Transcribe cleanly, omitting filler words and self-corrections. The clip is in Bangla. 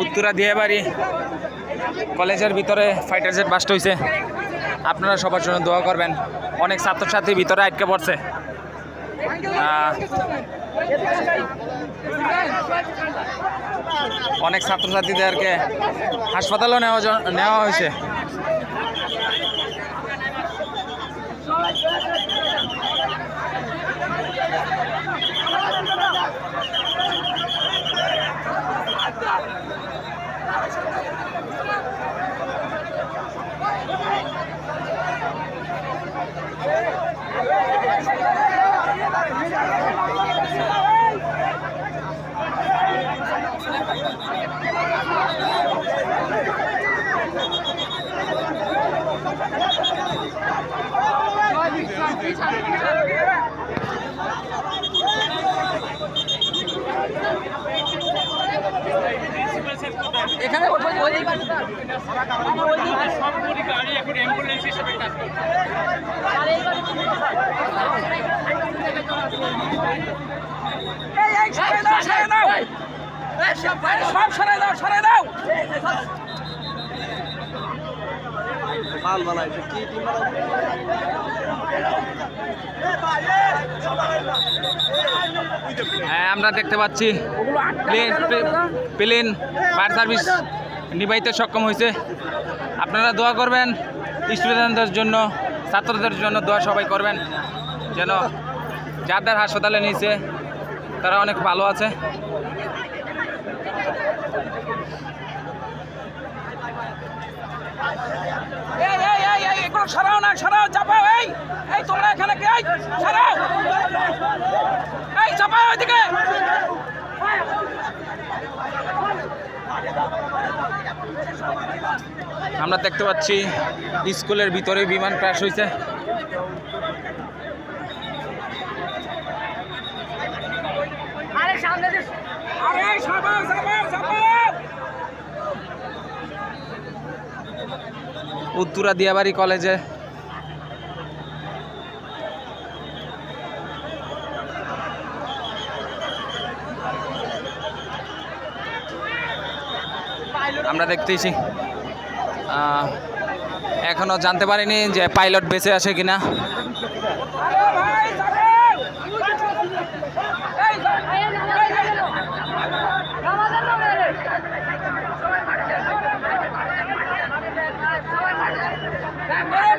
উত্তরা দিয়াবাড়ি কলেজের ভিতরে ফাইটার জেট বাস্ট হয়েছে। আপনারা সবার জন্য দোয়া করবেন। অনেক ছাত্রছাত্রী ভিতরে আটকে পড়ছে। অনেক ছাত্রছাত্রীদেরকে হাসপাতালেও নেওয়া হয়েছে। এখানে হ্যাঁ, আমরা দেখতে পাচ্ছি প্লেন ফায়ার সার্ভিস নিভাইতে সক্ষম হয়েছে। আপনারা দোয়া করবেন স্টুডেন্টদের জন্য, ছাত্রদের জন্য দোয়া সবাই করবেন, যেন যাদের হাসপাতালে নিয়েছে তারা অনেক ভালো আছে। সরাও না, সরাও, চাপাও। এই তোমরা এখানে কে? সরাও, এই চাপাও ওইদিকে। আমরা দেখতে পাচ্ছি স্কুলের ভিতরে বিমান ক্র্যাশ হয়েছে। উত্তরা দিয়াবাড়ি কলেজে আমরা দেখতেছি, এখনো জানতে পারিনি যে পাইলট বেঁচে আছে কিনা। এই